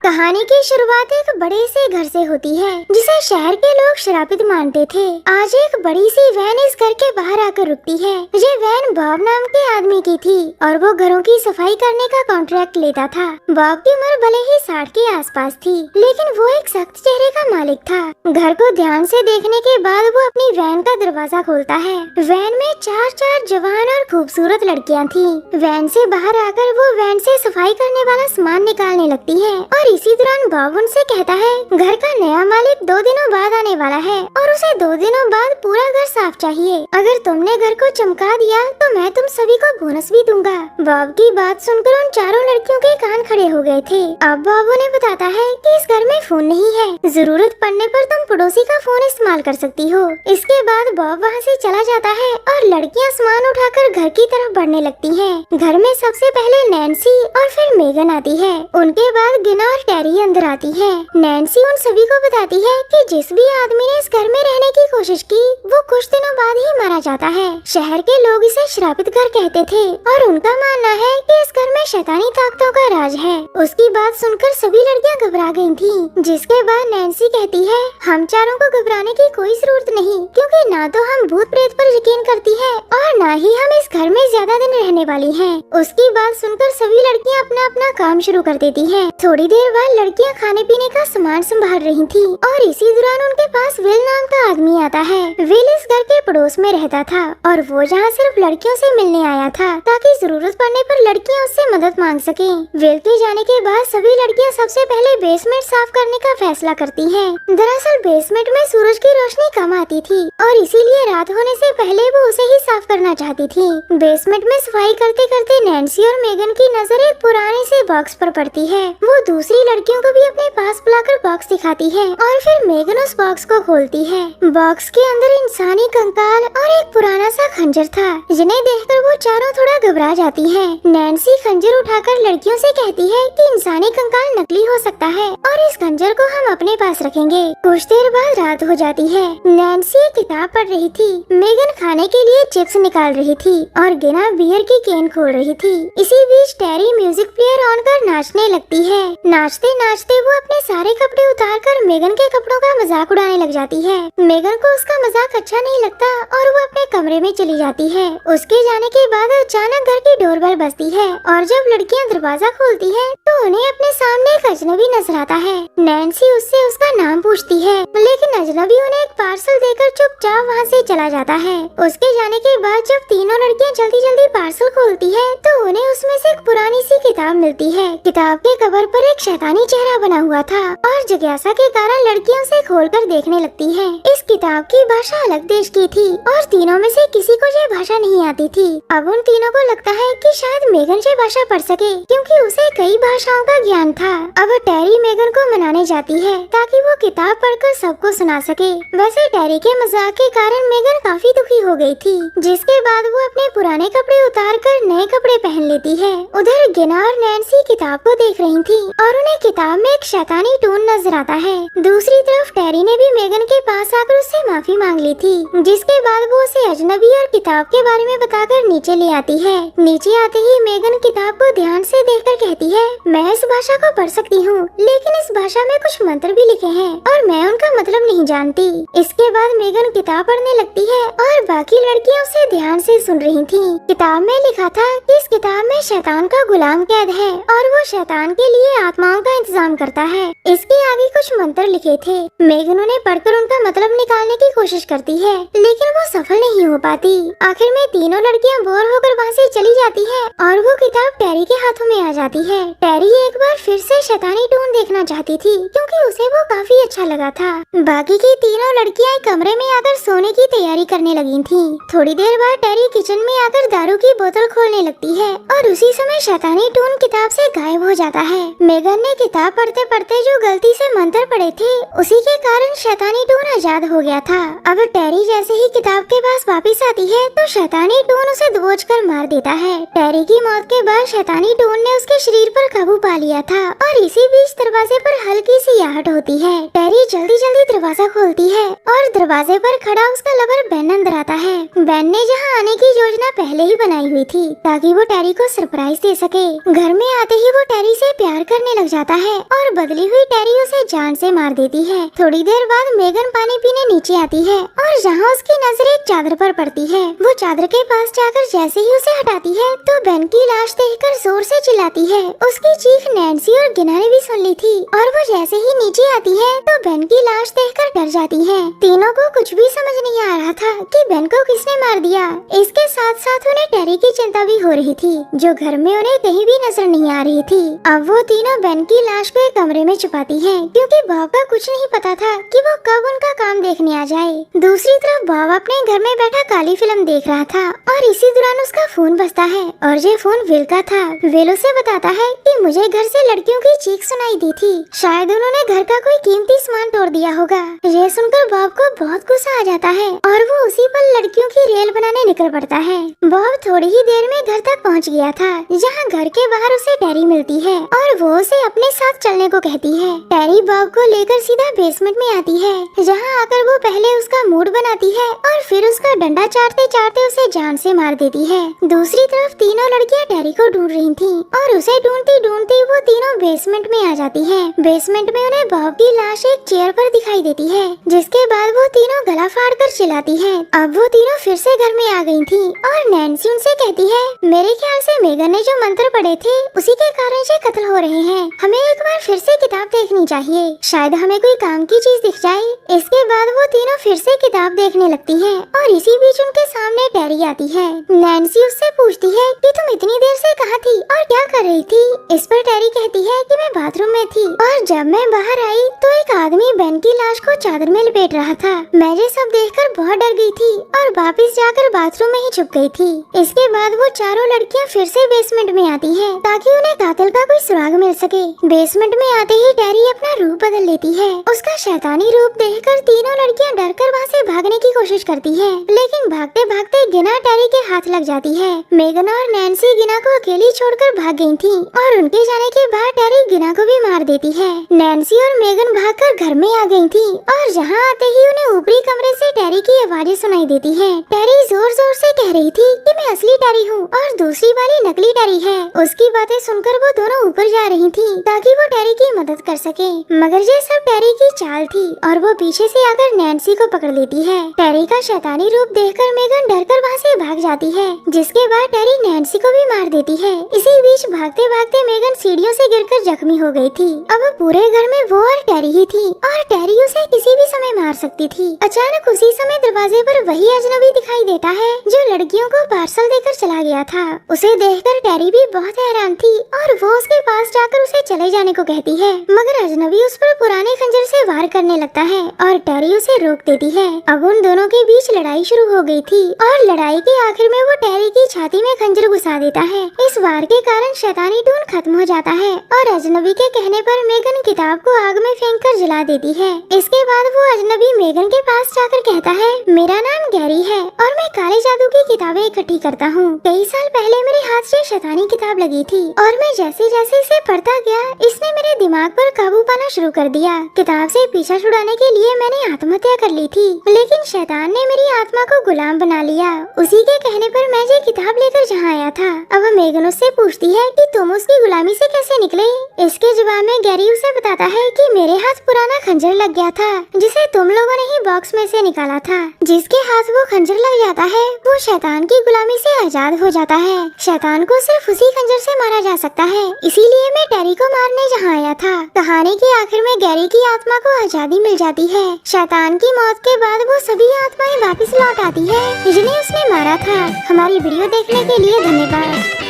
कहानी की शुरुआत एक बड़े से घर से होती है जिसे शहर के लोग श्रापित मानते थे। आज एक बड़ी सी वैन इस घर के बाहर आकर रुकती है। ये वैन बॉब नाम के आदमी की थी और वो घरों की सफाई करने का कॉन्ट्रैक्ट लेता था। बॉब की उम्र भले ही 60 के आसपास थी, लेकिन वो एक सख्त चेहरे का मालिक था। घर को ध्यान से देखने के बाद वो अपनी वैन का दरवाजा खोलता है। वैन में चार जवान और खूबसूरत लड़कियां थी। वैन से बाहर आकर वो वैन से सफाई करने वाला सामान निकालने लगती है और इसी दौरान बॉब उनसे कहता है घर का नया मालिक 2 दिनों बाद आने वाला है और उसे 2 दिनों बाद पूरा घर साफ चाहिए। अगर तुमने घर को चमका दिया तो मैं तुम सभी को बोनस भी दूंगा। बॉब की बात सुनकर उन चारों लड़कियों के कान खड़े हो गए थे। अब बॉब उन्हें बताता है कि इस घर में फोन नहीं है, जरूरत पड़ने पर तुम पड़ोसी का फोन इस्तेमाल कर सकती हो। इसके बाद बॉब वहाँ से चला जाता है और लड़कियाँ सामान उठाकर घर की तरफ बढ़ने लगती हैं। घर में सबसे पहले नैन्सी और फिर मेगन आती है। उनके बाद गिना और टेरी अंदर आती है। नैन्सी उन सभी को बताती है कि जिस भी आदमी ने इस घर में रहने की कोशिश की वो कुछ दिनों बाद ही मारा जाता है। शहर के लोग इसे श्रापित घर कहते थे और उनका मानना है कि इस घर में शैतानी ताकतों का राज है। उसकी बात सुनकर सभी लड़कियां घबरा गई थीं। जिसके बाद नैन्सी कहती है हम चारों को घबराने की कोई जरूरत नहीं, क्योंकि ना तो हम भूत प्रेत पर यकीन करती है और ना ही हम इस घर में ज्यादा दिन रहने वाली हैं। उसकी बात सुनकर सभी लड़कियां अपना अपना काम शुरू कर देती हैं। थोड़ी देर बाद लड़कियां खाने पीने का सामान संभाल रही थी और इसी दौरान उनके पास विल नाम का आदमी आता है। विल इस घर के पड़ोस में रहता था और वो यहाँ सिर्फ लड़कियों से मिलने आया था ताकि जरूरत पड़ने पर लड़कियां उससे मदद मांग सकें। विल के जाने के बाद सभी लड़कियां सबसे पहले बेसमेंट साफ करने का फैसला करती हैं। दरअसल बेसमेंट में सूरज की रोशनी कम आती थी और इसीलिए रात होने से पहले वो उसे ही साफ करना चाहती थी। बेसमेंट में सफाई करते करते नैन्सी और मेगन की नजर एक पुराने से बॉक्स पर पड़ती है। वो दूसरी लड़कियों को भी अपने पास बुलाकर बॉक्स दिखाती है और फिर मेगन उस बॉक्स को खोलती है। बॉक्स के अंदर इंसानी कंकाल और एक पुराना सा खंजर था, जिन्हें देखकर वो चारों थोड़ा घबरा जाती हैं। नैन्सी खंजर उठाकर लड़कियों से कहती है कि इंसानी कंकाल नकली हो सकता है और इस खंजर को हम अपने पास रखेंगे। कुछ देर बाद रात हो जाती है। नैन्सी एक किताब पढ़ रही थी, मेगन खाने के लिए चिप्स निकाल रही थी और गिना बियर की केन खोल रही थी। इसी बीच टेरी म्यूजिक प्लेयर ऑन कर नाचने लगती है। नाचते नाचते वो अपने सारे कपड़े उतारकर मेगन के कपड़ों का मजाक उड़ाने लग जाती है। मेगन को उसका मजाक अच्छा नहीं लगता और वो अपने कमरे में चली जाती है। उसके जाने के बाद अचानक घर की डोरबेल बजती है और जब लड़कियां दरवाजा खोलती हैं तो उन्हें अपने सामने एक अजनबी नजर आता है। नैन्सी उससे उसका नाम पूछती है, लेकिन अजनबी उन्हें एक पार्सल देकर चुपचाप वहाँ से चला जाता है। उसके जाने के बाद जब तीनों लड़कियां जल्दी जल्दी पार्सल खोलती है तो उन्हें उसमें से एक पुरानी सी किताब मिलती है। किताब के कवर पर एक शैतानी चेहरा बना हुआ था और जिज्ञासा के कारण लड़कियां उसे खोलकर देखने लगती हैं। इस किताब की भाषा अलग देश की थी और तीनों में से किसी को ये भाषा नहीं आती थी। अब उन तीनों को लगता है कि शायद मेगन ये भाषा पढ़ सके, क्योंकि उसे कई भाषाओं का ज्ञान था। अब टेरी मेगन को मनाने जाती है ताकि वो किताब पढ़कर सबको सुना सके। वैसे टेरी के मजाक के कारण मेगन काफी दुखी हो गई थी, जिसके बाद वो अपने पुराने कपड़े उतार कर नए कपड़े पहन लेती है। उधर गिना और नैन्सी किताब को देख रही थी और उन्हें किताब में एक शैतानी टून नजर आता है। दूसरी तरफ टेरी ने भी मेगन के पास आकर उससे माफी मांग ली थी, जिसके बाद वो उसे अजनबी और किताब के बारे में बताकर नीचे ले आती है। नीचे आते ही मेगन किताब को ध्यान से देखकर कहती है मैं इस भाषा को पढ़ सकती हूँ, लेकिन इस भाषा में कुछ मंत्र भी लिखे हैं और मैं उनका मतलब नहीं जानती। इसके बाद मेगन किताब पढ़ने लगती है और बाकी लड़कियां उसे ध्यान से सुन रही थी। किताब में लिखा था कि इस किताब में शैतान का गुलाम कैद है और वो शैतान के लिए आत्माओं का इंतजाम करता है। इसके आगे कुछ मंत्र लिखे थे। मेगन उन्हें पढ़कर उनका मतलब निकालने की कोशिश करती है, लेकिन वो सफल नहीं हो पाती। आखिर में तीनों लड़कियां बोर होकर वहाँ से चली जाती हैं और वो किताब टेरी के हाथों में आ जाती है। टेरी एक बार फिर से शैतानी टून देखना चाहती थी, क्योंकि उसे वो काफी अच्छा लगा था। बाकी की तीनों लड़कियां कमरे में आकर सोने की तैयारी करने लगी थीं। थोड़ी देर बाद टेरी किचन में आकर दारू की बोतल खोलने लगती है और उसी समय शैतानी टून किताब से गायब हो जाता है। मेगन ने किताब पढ़ते पढ़ते जो गलती से मंत्र पढ़े थे, उसी के कारण शैतानी टून आजाद हो गया था। अब टेरी जैसे ही किताब के पास वापस आती है तो शैतानी टून उसे दबोच कर मार देता है। टेरी की मौत के बाद शैतानी टून ने उसके शरीर पर काबू पा लिया था और इसी बीच दरवाजे पर हल्की सी आहट होती है। टेरी जल्दी जल्दी दरवाजा खोलती है और दरवाजे पर खड़ा उसका लवर बेन अंदर आता है। बेन ने जहाँ आने की योजना पहले ही बनाई हुई थी ताकि वो टेरी को सरप्राइज दे सके। घर में आते ही वो टेरी से प्यार करने लग जाता है और बदली हुई टेरी उसे जान से मार देती है। थोड़ी देर बाद मेगन पानी पीने नीचे आती है और जहाँ उसकी नजर एक चादर पर पड़ती है, वो चादर के पास जाकर जैसे ही उसे हटाती है तो बेन की लाश देखकर जोर से चिल्लाती है। उसकी चीख नैन्सी और गिना ने भी सुन ली थी और वो जैसे ही नीचे आती है तो बेन की लाश देखकर डर जाती है। तीनों को कुछ भी समझ नहीं आ रहा था कि बेन को किसने मार दिया। इसके साथ साथ उन्हें टेरी की चिंता भी हो रही थी, जो घर में उन्हें कहीं भी नजर नहीं आ रही थी। अब वो तीनों बेन की लाश को एक कमरे में छुपाती है, क्योंकि बॉब का कुछ नहीं पता था कि वो कब उनका काम देखने आ जाए। दूसरी तरफ बॉब अपने घर में बैठा काली फिल्म देख रहा था और इसी दौरान उसका फोन बजता है और ये फोन विल का था। विल उसे बताता है कि मुझे घर से लड़कियों की चीख सुनाई दी थी, शायद उन्होंने घर का कोई कीमती सामान तोड़ दिया होगा। ये सुनकर बॉब को बहुत गुस्सा आ जाता है और वो उसी पल लड़कियों की रेल बनाने निकल पड़ता है। बॉब थोड़ी ही देर में घर तक पहुंच गया था, जहां घर के बाहर उसे टेरी मिलती है और वो उसे अपने साथ चलने को कहती है। टेरी बॉब को लेकर सीधा बेसमेंट में आती है, जहां आकर वो पहले उसका मूड बनाती है और फिर उसका डंडा चाटते चाटते उसे जान से मार देती है। दूसरी तरफ तीनों लड़कियां टेरी को ढूंढ रही थी और उसे ढूंढती ढूंढती वो तीनों बेसमेंट में आ जाती है। बेसमेंट में उन्हें बॉब की लाश एक चेयर पर दिखाई देती है, जिसके बाद वो तीनों गला फाड़ कर चिल्लाती है। अब वो तीनों फिर से घर में आ गई थी और नैन्सी उनसे कहती है, मेरे ख्याल से मेगन ने जो मंत्र पढ़े थे उसी के कारण से कत्ल हो रहे हैं। हमें एक बार फिर से किताब देखनी चाहिए, शायद हमें कोई काम की चीज दिख जाए। इसके बाद वो तीनों फिर से किताब देखने लगती हैं और इसी बीच उनके सामने टेरी आती है। नैन्सी उससे पूछती है कि तुम इतनी देर से कहाँ थी और क्या कर रही थी। इस पर टेरी कहती है कि मैं बाथरूम में थी और जब मैं बाहर आई तो एक आदमी बेन की लाश को चादर में लपेट रहा था। मैं ये सब देखकर बहुत डर गई थी और वापस जाकर बाथरूम में ही छुप गई थी। इसके बाद वो चारों लड़कियां फिर से बेसमेंट में आती हैं ताकि उन्हें कातिल का कोई सुराग मिल सके। बेसमेंट में आते ही टेरी अपना रूप बदल लेती है। उसका शैतानी रूप देखकर तीनों लड़कियां डरकर वहाँ से भागने की कोशिश करती है, लेकिन भागते भागते गिना टेरी के हाथ लग जाती है। मेगन और नैन्सी गिना को अकेली छोड़कर भाग गई थी और उनके जाने के बाद टेरी गिना को भी मार देती है। नैन्सी और मेगन भागकर घर में आ गई थी और जहाँ आते ही उन्हें ऊपरी कमरे से टेरी की आवाजें सुनाई देती है। टेरी जोर जोर से कह रही थी कि मैं असली टेरी हूँ और दूसरी वाली नकली टेरी है। उसकी बातें सुनकर वो दोनों ऊपर जा रही थी ताकि वो टेरी की मदद कर सके, मगर ये सब टेरी की चाल थी और वो पीछे से आकर नैन्सी को पकड़ लेती है। टेरी का शैतानी रूप देखकर मेगन डरकर वहाँ से भाग जाती है, जिसके बाद टेरी नैन्सी को भी मार देती है। इसी बीच भागते भागते मेगन सीढ़ियों से गिरकर जख्मी हो गई थी। अब पूरे घर में वो और टेरी ही थी और टेरी उसे किसी भी समय मार सकती थी। अचानक उसी समय दरवाजे पर वही अजनबी दिखाई देता है जो लड़कियों को पार्सल देकर चला गया था। उसे देखकर टेरी भी बहुत हैरान थी और वो उसके पास जाकर उसे चले जाने को कहती है, मगर अजनबी उस पर पुराने खंजर से वार करने लगता है और टेरी उसे रोक देती है। अब उन दोनों के बीच लड़ाई शुरू हो गई थी और लड़ाई के आखिर में वो टेरी की छाती में खंजर घुसा देता है। इस वार के कारण शैतानी टून खत्म हो जाता है और अजनबी के कहने पर मेगन किताब को आग में फेंक कर जला देती है। इसके बाद वो अजनबी मेगन के पास जाकर कहता है, मेरा नाम गैरी है और मैं काले जादू की किताबें इकट्ठी करता हूँ। कई साल पहले मेरे हाथ से शैतानी किताब लगी थी और मैं जैसे जैसे इसे पढ़ता गया इसने मेरे दिमाग पर काबू पाना शुरू कर दिया। किताब से पीछा छुड़ाने के लिए मैंने आत्महत्या कर ली थी, लेकिन शैतान ने मेरी आत्मा को गुलाम बना लिया। उसी के कहने पर मैं ये किताब लेकर जहाँ आया था। अब मेगन उससे पूछती है कि तुम उसकी गुलामी से कैसे निकले। इसके जवाब में गैरी उसे बताता है कि मेरे हाथ पुराना खंजर लग गया था जिसे तुम लोगों ने ही बॉक्स में से निकाला था। जिसके हाथ वो खंजर लग जाता है वो शैतान की गुलामी से आजाद हो जाता है। शैतान को सिर्फ उसी खंजर से मारा जा सकता है, इसीलिए मैं टेरी को मारने जहाँ आया था। कहानी के आखिर में गैरी की आत्मा को आजादी मिल जाती है। शैतान की मौत के बाद वो सभी आत्माएं वापस लौट आती है जिन्हें उसने मारा था। हमारी वीडियो देखने के लिए धन्यवाद।